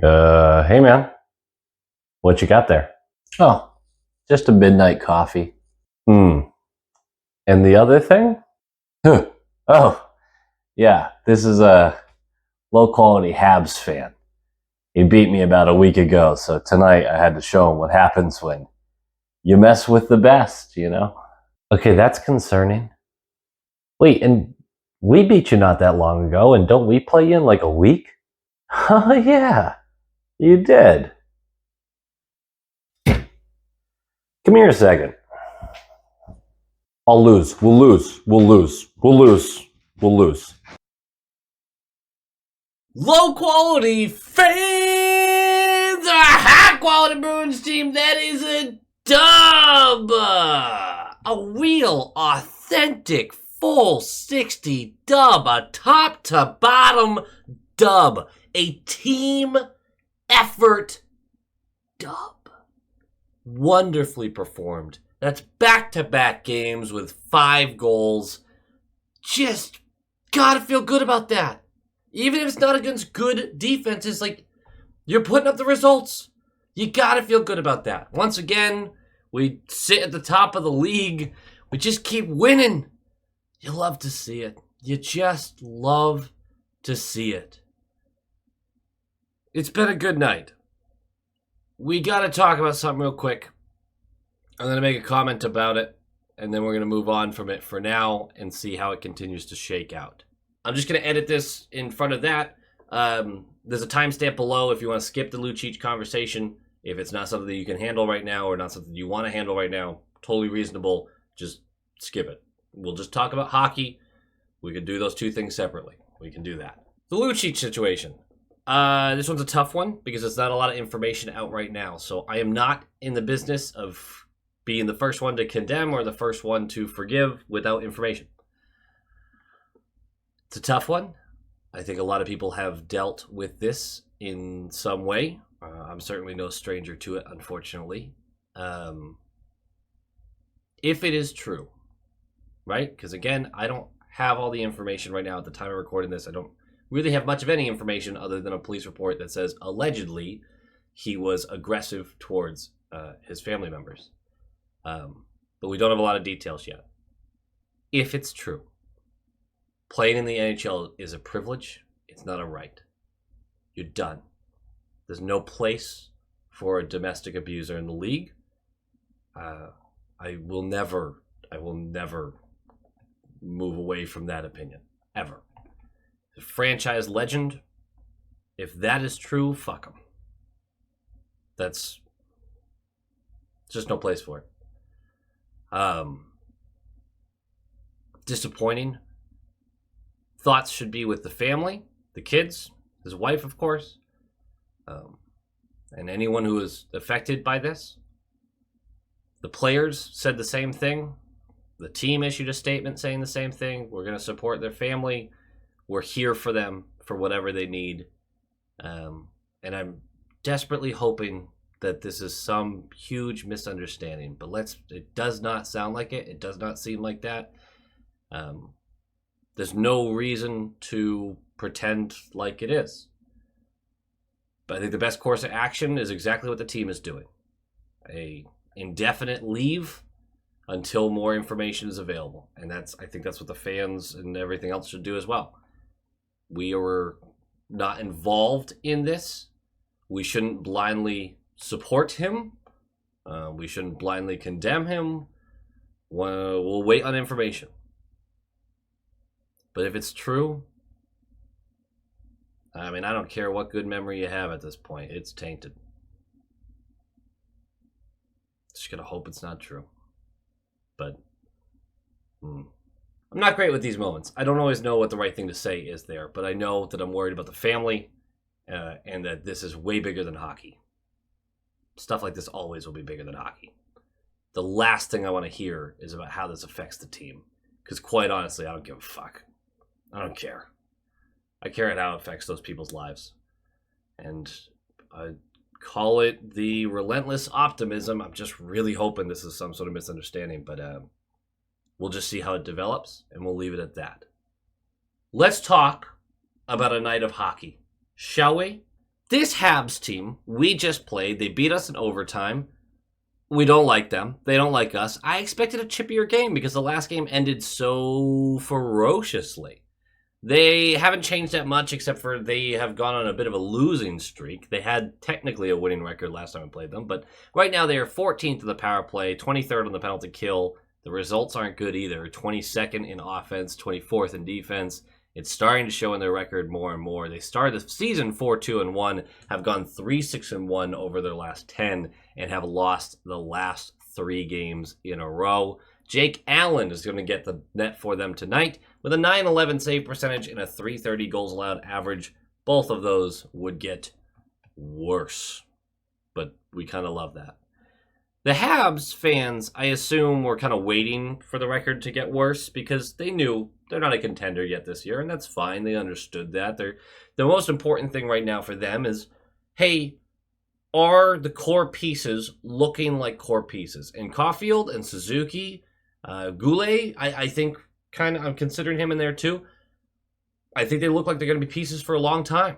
Hey man, what you got there? Oh, just a midnight coffee. Hmm. And the other thing? Oh, yeah, this is a low quality Habs fan. He beat me about a week ago, so tonight I had to show him what happens when you mess with the best. Okay, that's concerning. Wait, and we beat you not that long ago, and don't we play you in like a week? Oh, yeah, you did. Come here a second. I'll lose. We'll lose. We'll lose. We'll lose. We'll lose. Low quality fans, a high quality Bruins team that is a dub, a real authentic full 60 dub, a top to bottom dub, a team effort dub. Wonderfully performed. That's back-to-back games with 5 goals. Just gotta feel good about that. Even if it's not against good defenses, like, you're putting up the results. You gotta feel good about that. Once again, we sit at the top of the league. We just keep winning. You love to see it. You just love to see it. It's been a good night. We gotta talk about something real quick. I'm gonna make a comment about it, and then we're gonna move on from it for now and see how it continues to shake out. I'm just going to edit this in front of that. There's a timestamp below if you want to skip the Lucic conversation. If it's not something that you can handle right now or not something you want to handle right now, totally reasonable. Just skip it. We'll just talk about hockey. We can do those two things separately. We can do that. The Lucic situation. This one's a tough one because there's not a lot of information out right now. So I am not in the business of being the first one to condemn or the first one to forgive without information. It's a tough one. I think a lot of people have dealt with this in some way. I'm certainly no stranger to it, unfortunately. If it is true, right? Because again, I don't have all the information right now at the time of recording this. I don't really have much of any information other than a police report that says allegedly he was aggressive towards his family members. But we don't have a lot of details yet. If it's true, playing in the NHL is a privilege. It's not a right. You're done. There's no place for a domestic abuser in the league. I will never move away from that opinion. Ever. The franchise legend, if that is true, fuck him. That's just no place for it. Disappointing. Thoughts should be with the family, the kids, his wife, of course, and anyone who is affected by this. The players said the same thing. The team issued a statement saying the same thing. We're going to support their family. We're here for them for whatever they need. And I'm desperately hoping that this is some huge misunderstanding. But it does not sound like it. It does not seem like that. There's no reason to pretend like it is. But I think the best course of action is exactly what the team is doing. A indefinite leave until more information is available. And I think that's what the fans and everything else should do as well. We were not involved in this. We shouldn't blindly support him. We shouldn't blindly condemn him. We'll wait on information. But if it's true, I mean, I don't care what good memory you have at this point. It's tainted. Just gotta hope it's not true. But I'm not great with these moments. I don't always know what the right thing to say is there, but I know that I'm worried about the family and that this is way bigger than hockey. Stuff like this always will be bigger than hockey. The last thing I want to hear is about how this affects the team. Because quite honestly, I don't give a fuck. I don't care. I care about how it affects those people's lives. And I call it the relentless optimism. I'm just really hoping this is some sort of misunderstanding, but we'll just see how it develops, and we'll leave it at that. Let's talk about a night of hockey, shall we? This Habs team, we just played. They beat us in overtime. We don't like them. They don't like us. I expected a chippier game because the last game ended so ferociously. They haven't changed that much except for they have gone on a bit of a losing streak. They had technically a winning record last time I played them, but right now they are 14th in the power play, 23rd on the penalty kill. The results aren't good either. 22nd in offense, 24th in defense. It's starting to show in their record more and more. They started the season 4-2-1, have gone 3-6-1 over their last 10, and have lost the last 3 games in a row. Jake Allen is going to get the net for them tonight with a .911 save percentage and a .330 goals allowed average. Both of those would get worse, but we kind of love that. The Habs fans, I assume, were kind of waiting for the record to get worse because they knew they're not a contender yet this year, and that's fine. They understood that. The most important thing right now for them is, hey, are the core pieces looking like core pieces? And Caulfield and Suzuki, Goulet, I think kind of, I'm considering him in there too. I think they look like they're going to be pieces for a long time.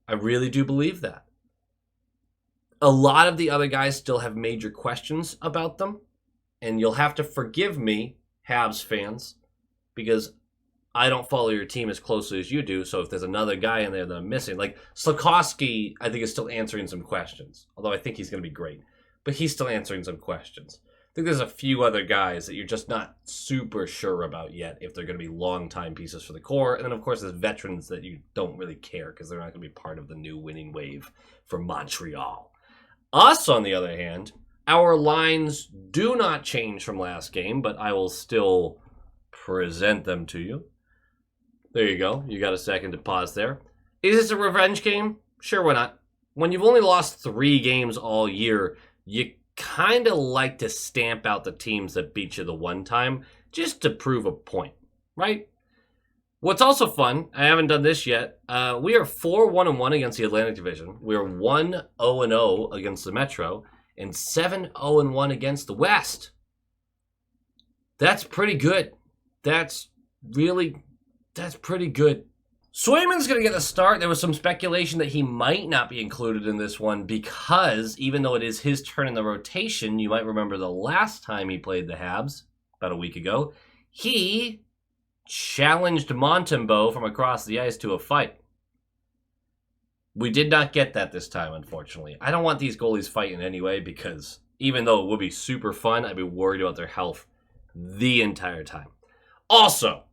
I really do believe that. A lot of the other guys still have major questions about them, and you'll have to forgive me, Habs fans, because I don't follow your team as closely as you do, so if there's another guy in there that I'm missing, like Slafkovsky, I think is still answering some questions, although I think he's going to be great, but he's still answering some questions. I think there's a few other guys that you're just not super sure about yet if they're going to be long-time pieces for the core, and then of course there's veterans that you don't really care because they're not going to be part of the new winning wave for Montreal. Us, on the other hand, our lines do not change from last game, but I will still present them to you. There you go. You got a second to pause there. Is this a revenge game? Sure, why not? When you've only lost 3 games all year, you kind of like to stamp out the teams that beat you the one time just to prove a point, right? What's also fun, I haven't done this yet, we are 4-1-1 against the Atlantic Division. We are 1-0-0 against the Metro, and 7-0-1 against the West. That's pretty good. That's pretty good. Swayman's going to get the start. There was some speculation that he might not be included in this one because even though it is his turn in the rotation, you might remember the last time he played the Habs, about a week ago, he challenged Montembeault from across the ice to a fight. We did not get that this time, unfortunately. I don't want these goalies fighting anyway because even though it would be super fun, I'd be worried about their health the entire time. Also,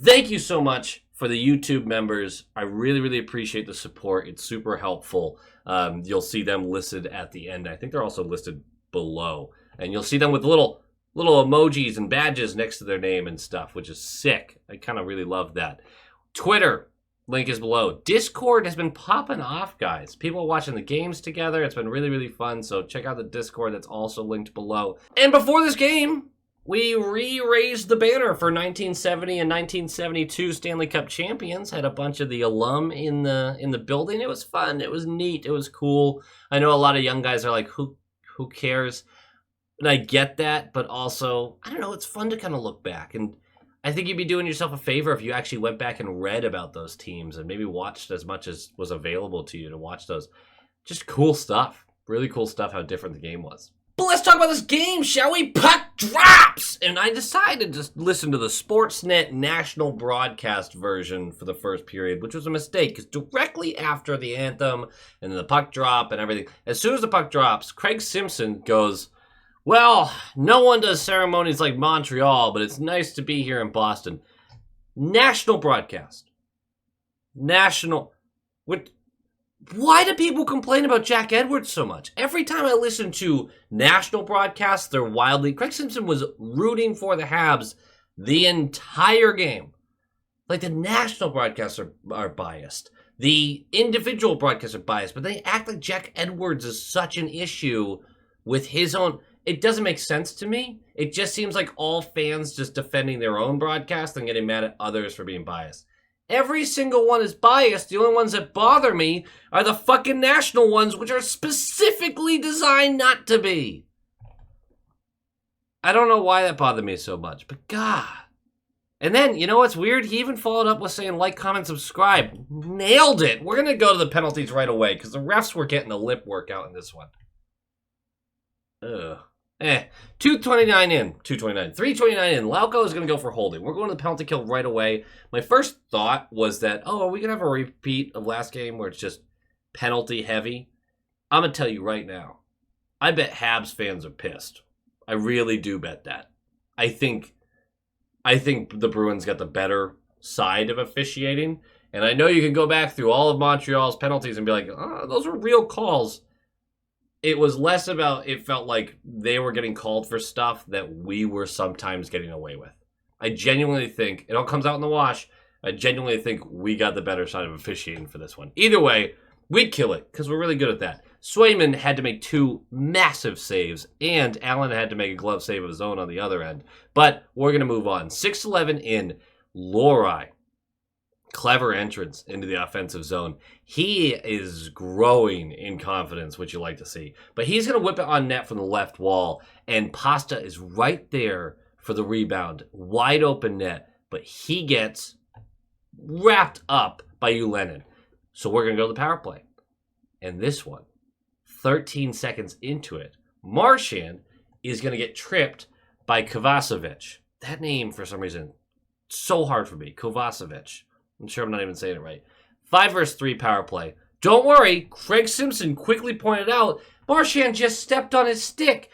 thank you so much for the YouTube members. I really, really appreciate the support. It's super helpful. You'll see them listed at the end. I think they're also listed below. And you'll see them with little emojis and badges next to their name and stuff, which is sick. I kind of really love that. Twitter, link is below. Discord has been popping off, guys. People are watching the games together. It's been really, really fun. So check out the Discord. That's also linked below. And before this game, we re-raised the banner for 1970 and 1972 Stanley Cup champions. Had a bunch of the alum in the building. It was fun. It was neat. It was cool. I know a lot of young guys are like, who cares? And I get that, but also, I don't know, it's fun to kind of look back. And I think you'd be doing yourself a favor if you actually went back and read about those teams and maybe watched as much as was available to you to watch those. Just cool stuff. Really cool stuff how different the game was. But let's talk about this game, shall we? Puck drops! And I decided to listen to the Sportsnet national broadcast version for the first period, which was a mistake, because directly after the anthem and the puck drop and everything, as soon as the puck drops, Craig Simpson goes, well, no one does ceremonies like Montreal, but it's nice to be here in Boston. National broadcast. National. Why do people complain about Jack Edwards so much? Every time I listen to national broadcasts, they're wildly... Craig Simpson was rooting for the Habs the entire game. Like, the national broadcasts are biased. The individual broadcasts are biased, but they act like Jack Edwards is such an issue with his own... It doesn't make sense to me. It just seems like all fans just defending their own broadcast and getting mad at others for being biased. Every single one is biased. The only ones that bother me are the fucking national ones, which are specifically designed not to be. I don't know why that bothered me so much, but God. And then, you know what's weird? He even followed up with saying like, comment, subscribe. Nailed it. We're going to go to the penalties right away because the refs were getting a lip workout in this one. Ugh. 229 in. 229. 329 in. Lauko is going to go for holding. We're going to the penalty kill right away. My first thought was that, are we going to have a repeat of last game where it's just penalty heavy? I'm going to tell you right now. I bet Habs fans are pissed. I really do bet that. I think the Bruins got the better side of officiating. And I know you can go back through all of Montreal's penalties and be like, those were real calls. It was less about, it felt like they were getting called for stuff that we were sometimes getting away with. I genuinely think, it all comes out in the wash, I genuinely think we got the better side of officiating for this one. Either way, we'd kill it, because we're really good at that. Swayman had to make 2 massive saves, and Allen had to make a glove save of his own on the other end. But we're going to move on. 6-11 in. Lohrei. Clever entrance into the offensive zone. He is growing in confidence, which you like to see. But he's going to whip it on net from the left wall, and Pasta is right there for the rebound. Wide open net, but he gets wrapped up by Ulenin. So we're going to go to the power play. And this one, 13 seconds into it, Marchand is going to get tripped by Kovacevic. That name, for some reason, so hard for me. Kovacevic. I'm sure I'm not even saying it right. 5 versus 3 power play. Don't worry, Craig Simpson quickly pointed out Marchand just stepped on his stick.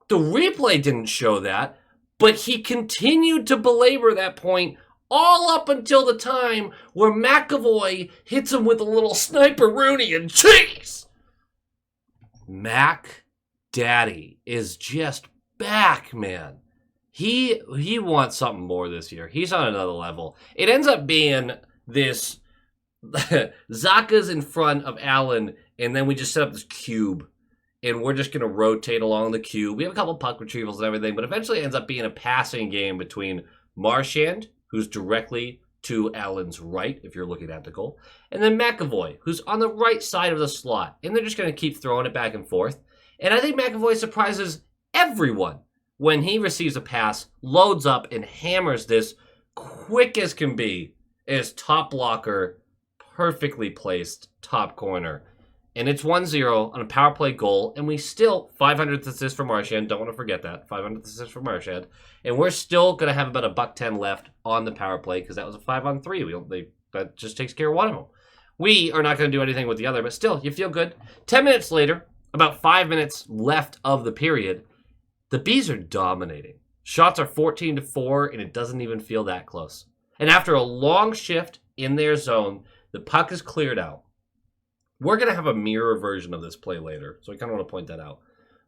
The replay didn't show that, but he continued to belabor that point all up until the time where McAvoy hits him with a little sniper Rooney, and jeez! Mac Daddy is just back, man. He wants something more this year. He's on another level. It ends up being this Zaka's in front of Allen, and then we just set up this cube, and we're just going to rotate along the cube. We have a couple puck retrievals and everything, but eventually it ends up being a passing game between Marchand, who's directly to Allen's right, if you're looking at the goal, and then McAvoy, who's on the right side of the slot, and they're just going to keep throwing it back and forth. And I think McAvoy surprises everyone when he receives a pass, loads up, and hammers this quick as can be as top blocker, perfectly placed top corner. And it's 1-0 on a power play goal, and we still, 500th assist for Marchand, don't want to forget that, 500th assist for Marchand, and we're still going to have about a $1.10 left on the power play, because that was a 5-on-3, that just takes care of one of them. We are not going to do anything with the other, but still, you feel good. 10 minutes later, about 5 minutes left of the period, the Bees are dominating. Shots are 14-4, and it doesn't even feel that close. And after a long shift in their zone, the puck is cleared out. We're going to have a mirror version of this play later, so I kind of want to point that out.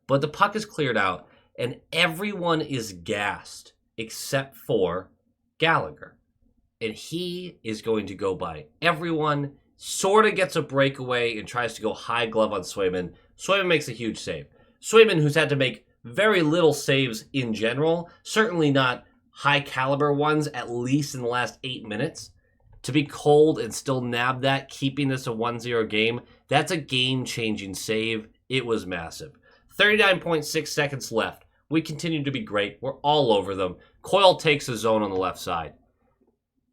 But the puck is cleared out, and everyone is gassed except for Gallagher. And he is going to go by everyone, sort of gets a breakaway and tries to go high glove on Swayman. Swayman makes a huge save. Swayman, who's had to make very little saves in general, certainly not high caliber ones, at least in the last 8 minutes. To be cold and still nab that, keeping this a 1-0 game, that's a game-changing save. It was massive. 39.6 seconds left. We continue to be great. We're all over them. Coyle takes the zone on the left side.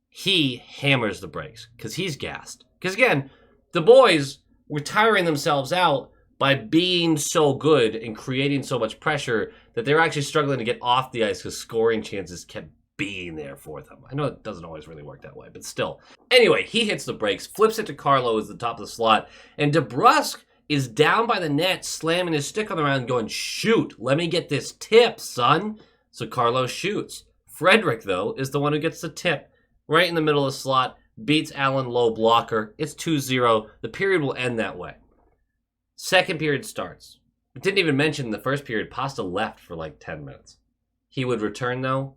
He hammers the brakes because he's gassed. Because again, the boys were tiring themselves out by being so good and creating so much pressure that they're actually struggling to get off the ice because scoring chances kept being there for them. I know it doesn't always really work that way, but still. Anyway, he hits the brakes, flips it to Carlo as the top of the slot, and DeBrusk is down by the net, slamming his stick on the ground, going, shoot, let me get this tip, son. So Carlo shoots. Frederick, though, is the one who gets the tip right in the middle of the slot, beats Allen low blocker. It's 2-0. The period will end that way. Second period starts. I didn't even mention the first period, Pasta left for like 10 minutes. He would return, though.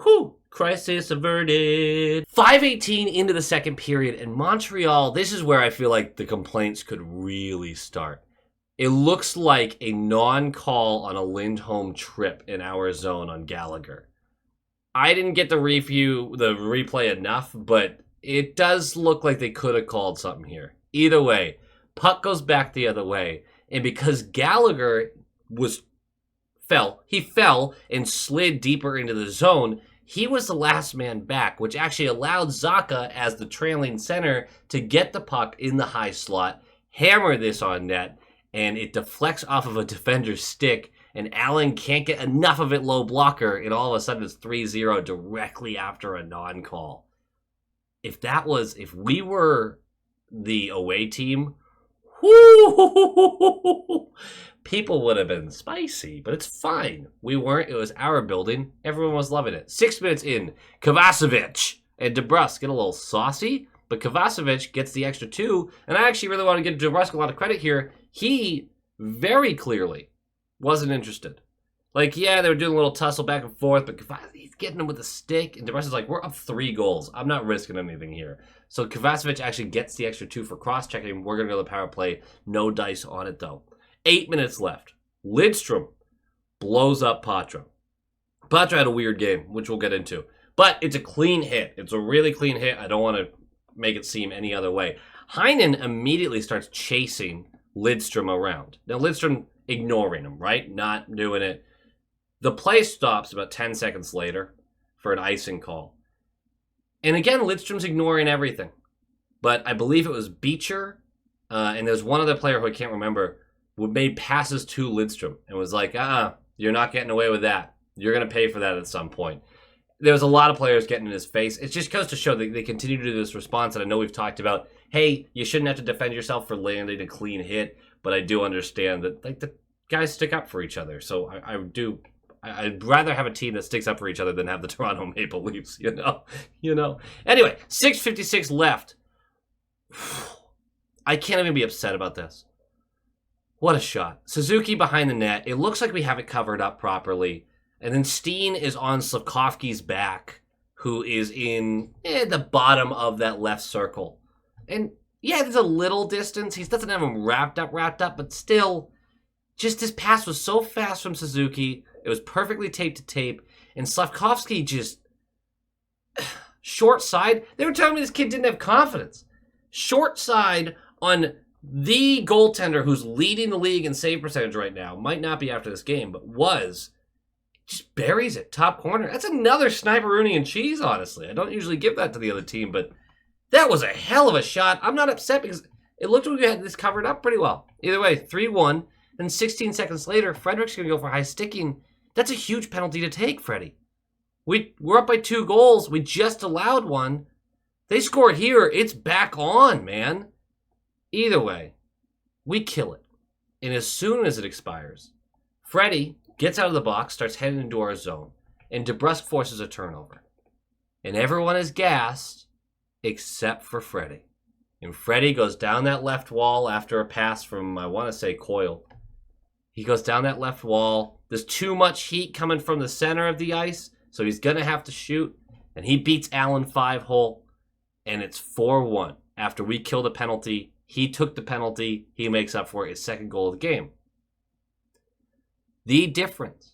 Whew, crisis averted. 5:18 into the second period, and Montreal, this is where I feel like the complaints could really start. It looks like a non-call on a Lindholm trip in our zone on Gallagher. I didn't get the replay enough, but it does look like they could have called something here. Either way, puck goes back the other way, and because Gallagher fell and slid deeper into the zone, he was the last man back, which actually allowed Zaka, as the trailing center, to get the puck in the high slot, hammer this on net, and it deflects off of a defender's stick, and Allen can't get enough of it low blocker, and all of a sudden it's 3-0 directly after a non-call. If we were the away team, whoo, people would have been spicy, but it's fine. We weren't. It was our building. Everyone was loving it. 6 minutes in, Kovacevic and DeBrusk get a little saucy, but Kovacevic gets the extra 2, and I actually really want to give DeBrusk a lot of credit here. He very clearly wasn't interested. Like, yeah, they were doing a little tussle back and forth, but he's getting him with a stick, and DeBrusk is like, we're up 3 goals. I'm not risking anything here. So Kovacevic actually gets the extra 2 for cross-checking. We're going to go to the power play. No dice on it, though. 8 minutes left. Lidstrom blows up Patra. Patra had a weird game, which we'll get into. But it's a clean hit. It's a really clean hit. I don't want to make it seem any other way. Heinen immediately starts chasing Lidstrom around. Now, Lidstrom ignoring him, right? Not doing it. The play stops about 10 seconds later for an icing call. And again, Lidstrom's ignoring everything. But I believe it was Beecher, and there's one other player who I can't remember, who made passes to Lidstrom and was like, you're not getting away with that. You're going to pay for that at some point. There was a lot of players getting in his face. It just goes to show that they continue to do this response, and I know we've talked about, hey, you shouldn't have to defend yourself for landing a clean hit, but I do understand that like the guys stick up for each other. So I'd rather have a team that sticks up for each other than have the Toronto Maple Leafs, you know. Anyway, 6:56 left. I can't even be upset about this. What a shot. Suzuki behind the net. It looks like we have it covered up properly. And then Steen is on Slavkovsky's back, who is in the bottom of that left circle. And yeah, there's a little distance. He doesn't have him wrapped up, but still, just this pass was so fast from Suzuki. It was perfectly tape to tape. And Slavkovsky just short side. They were telling me this kid didn't have confidence. Short side on the goaltender who's leading the league in save percentage right now. Might not be after this game, but was. Just buries it, top corner. That's another sniper-rooney and cheese, honestly. I don't usually give that to the other team, but that was a hell of a shot. I'm not upset because it looked like we had this covered up pretty well. Either way, 3-1. Then 16 seconds later, Frederick's going to go for high sticking. That's a huge penalty to take, Freddie. We're up by 2 goals. We just allowed one. They scored here. It's back on, man. Either way, we kill it. And as soon as it expires, Freddie gets out of the box, starts heading into our zone, and DeBrusk forces a turnover. And everyone is gassed except for Freddie. And Freddie goes down that left wall after a pass from, I want to say, Coyle. He goes down that left wall. There's too much heat coming from the center of the ice, so he's going to have to shoot. And he beats Allen 5-hole, and it's 4-1. After we kill the penalty, he took the penalty. He makes up for it, his second goal of the game. The difference.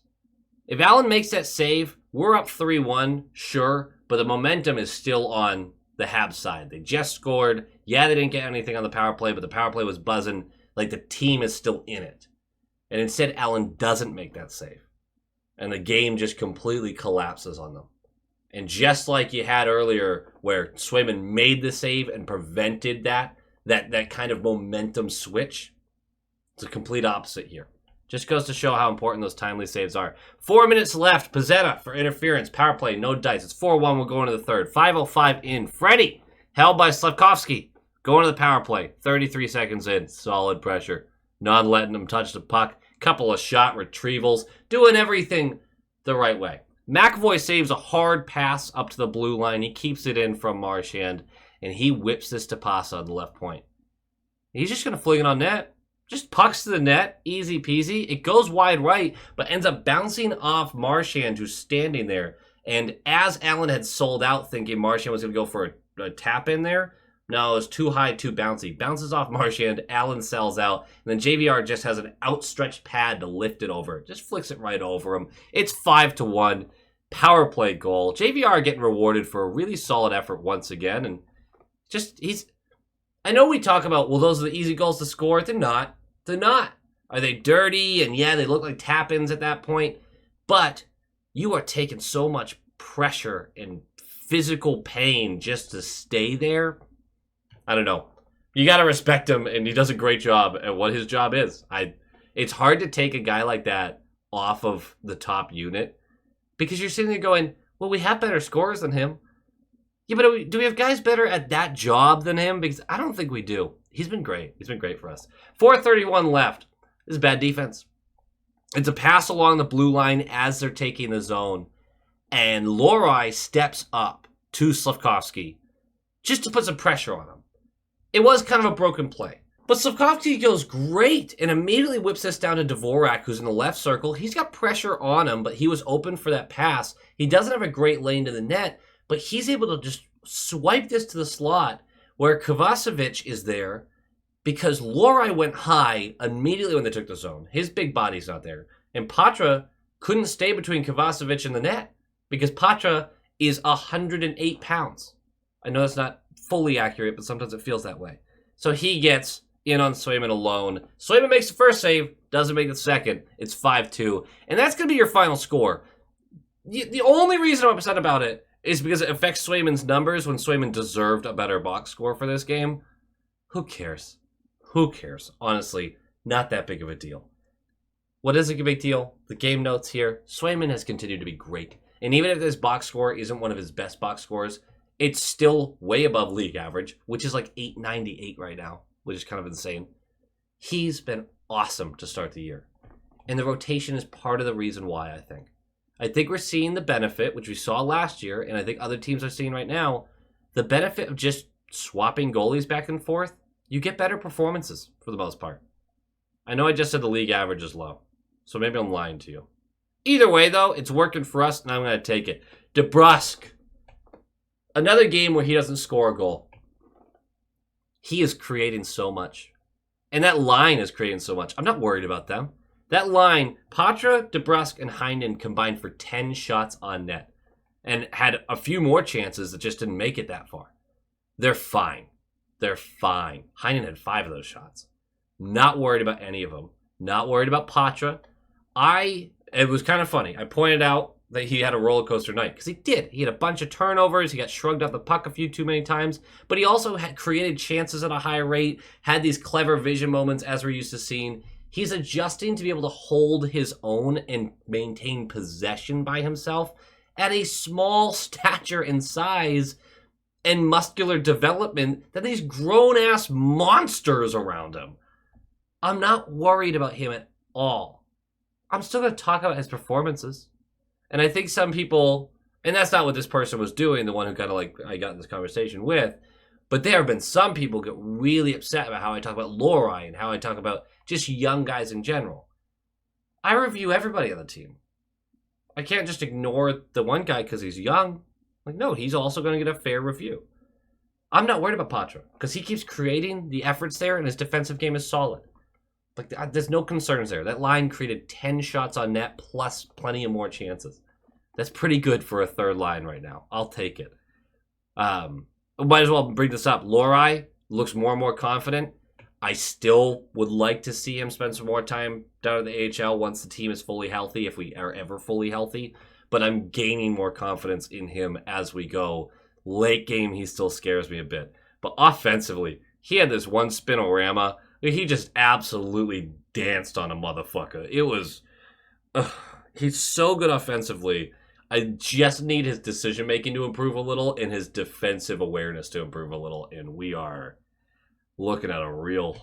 If Allen makes that save, we're up 3-1, sure, but the momentum is still on the Habs side. They just scored. Yeah, they didn't get anything on the power play, but the power play was buzzing. Like the team is still in it. And instead, Allen doesn't make that save. And the game just completely collapses on them. And just like you had earlier, where Swayman made the save and prevented that kind of momentum switch, it's a complete opposite here. Just goes to show how important those timely saves are. 4 minutes left. Pezzetta for interference. Power play, no dice. It's 4-1. We're going to the third. 5:05 in. Freddie, held by Slavkovsky. Going to the power play. 33 seconds in. Solid pressure. Not letting him touch the puck. Couple of shot retrievals. Doing everything the right way. McAvoy saves a hard pass up to the blue line. He keeps it in from Marchand. And he whips this to Pasa on the left point. He's just going to fling it on net. Just pucks to the net, easy peasy. It goes wide right, but ends up bouncing off Marchand, who's standing there. And as Allen had sold out, thinking Marchand was going to go for a tap in there, no, it was too high, too bouncy. Bounces off Marchand, Allen sells out, and then JVR just has an outstretched pad to lift it over. Just flicks it right over him. It's 5-1. Power play goal. JVR getting rewarded for a really solid effort once again, and I know we talk about, well, those are the easy goals to score. They're not. They're not. Are they dirty? And yeah, they look like tap-ins at that point. But you are taking so much pressure and physical pain just to stay there, I don't know. You got to respect him, and he does a great job at what his job is. It's hard to take a guy like that off of the top unit because you're sitting there going, well, we have better scorers than him. Yeah, but do we have guys better at that job than him? Because I don't think we do. He's been great. He's been great for us. 4:31 left. This is bad defense. It's a pass along the blue line as they're taking the zone. And Lohrei steps up to Slavkovsky just to put some pressure on him. It was kind of a broken play. But Slavkovsky goes great and immediately whips this down to Dvorak, who's in the left circle. He's got pressure on him, but he was open for that pass. He doesn't have a great lane to the net, but he's able to just swipe this to the slot where Kovacevic is there because Lohrei went high immediately when they took the zone. His big body's not there. And Patra couldn't stay between Kovacevic and the net because Patra is 108 pounds. I know that's not fully accurate, but sometimes it feels that way. So he gets in on Swayman alone. Swayman makes the first save, doesn't make the second. It's 5-2. And that's going to be your final score. The only reason I'm upset about it is because it affects Swayman's numbers when Swayman deserved a better box score for this game. Who cares? Who cares? Honestly, not that big of a deal. What is a big deal? The game notes here. Swayman has continued to be great. And even if this box score isn't one of his best box scores, it's still way above league average, which is like 898 right now, which is kind of insane. He's been awesome to start the year. And the rotation is part of the reason why, I think. I think we're seeing the benefit, which we saw last year, and I think other teams are seeing right now, the benefit of just swapping goalies back and forth. You get better performances for the most part. I know I just said the league average is low, so maybe I'm lying to you. Either way, though, it's working for us, and I'm going to take it. DeBrusk. Another game where he doesn't score a goal. He is creating so much. And that line is creating so much. I'm not worried about them. That line, Patra, DeBrusk, and Heinen combined for 10 shots on net. And had a few more chances that just didn't make it that far. They're fine. They're fine. Heinen had 5 of those shots. Not worried about any of them. Not worried about Patra. It was kind of funny. I pointed out that he had a roller coaster night because he did. He had a bunch of turnovers. He got shrugged off the puck a few too many times, but he also had created chances at a high rate, had these clever vision moments as we're used to seeing. He's adjusting to be able to hold his own and maintain possession by himself at a small stature and size and muscular development than these grown-ass monsters around him. I'm not worried about him at all. I'm still going to talk about his performances. And I think some people, and that's not what this person was doing, the one who kind of like I got in this conversation with, but there have been some people get really upset about how I talk about Lohrei and how I talk about just young guys in general. I review everybody on the team. I can't just ignore the one guy because he's young. Like, no, he's also going to get a fair review. I'm not worried about Patra because he keeps creating the efforts there and his defensive game is solid. Like, there's no concerns there. That line created 10 shots on net plus plenty of more chances. That's pretty good for a third line right now. I'll take it. Might as well bring this up. Lohrei looks more and more confident. I still would like to see him spend some more time down at the AHL once the team is fully healthy, if we are ever fully healthy. But I'm gaining more confidence in him as we go. Late game, he still scares me a bit. But offensively, he had this one spinorama. He just absolutely danced on a motherfucker. It was... he's so good offensively. I just need his decision-making to improve a little and his defensive awareness to improve a little. And we are looking at a real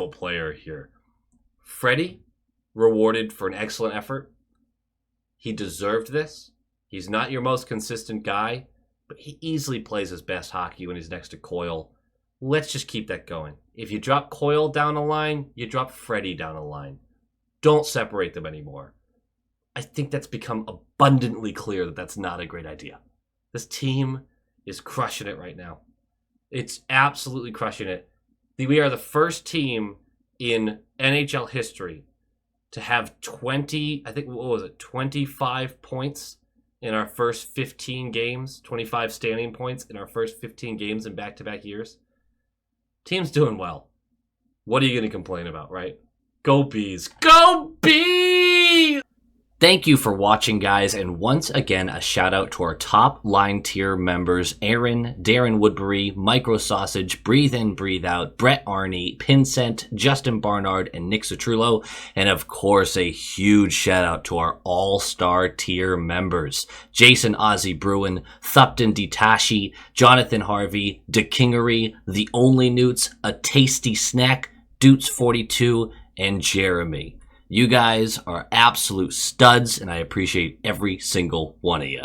player here. Freddie, rewarded for an excellent effort. He deserved this. He's not your most consistent guy, but he easily plays his best hockey when he's next to Coyle. Let's just keep that going. If you drop Coyle down the line, you drop Freddie down the line. Don't separate them anymore. I think that's become abundantly clear that that's not a great idea. This team is crushing it right now. It's absolutely crushing it. We are the first team in NHL history to have 25 points in our first 15 games, 25 standing points in our first 15 games in back-to-back years. Team's doing well. What are you going to complain about, right? Go Bees. Go Bees! Thank you for watching, guys, and once again, a shout out to our top line tier members, Aaron, Darren Woodbury, Micro Sausage, Breathe In, Breathe Out, Brett Arney, Pincent, Justin Barnard, and Nick Citrullo, and of course, a huge shout out to our all-star tier members, Jason Ozzy Bruin, Thupton Ditashi, Jonathan Harvey, DeKingery, The Only Newts, A Tasty Snack, Doots42, and Jeremy. You guys are absolute studs, and I appreciate every single one of you.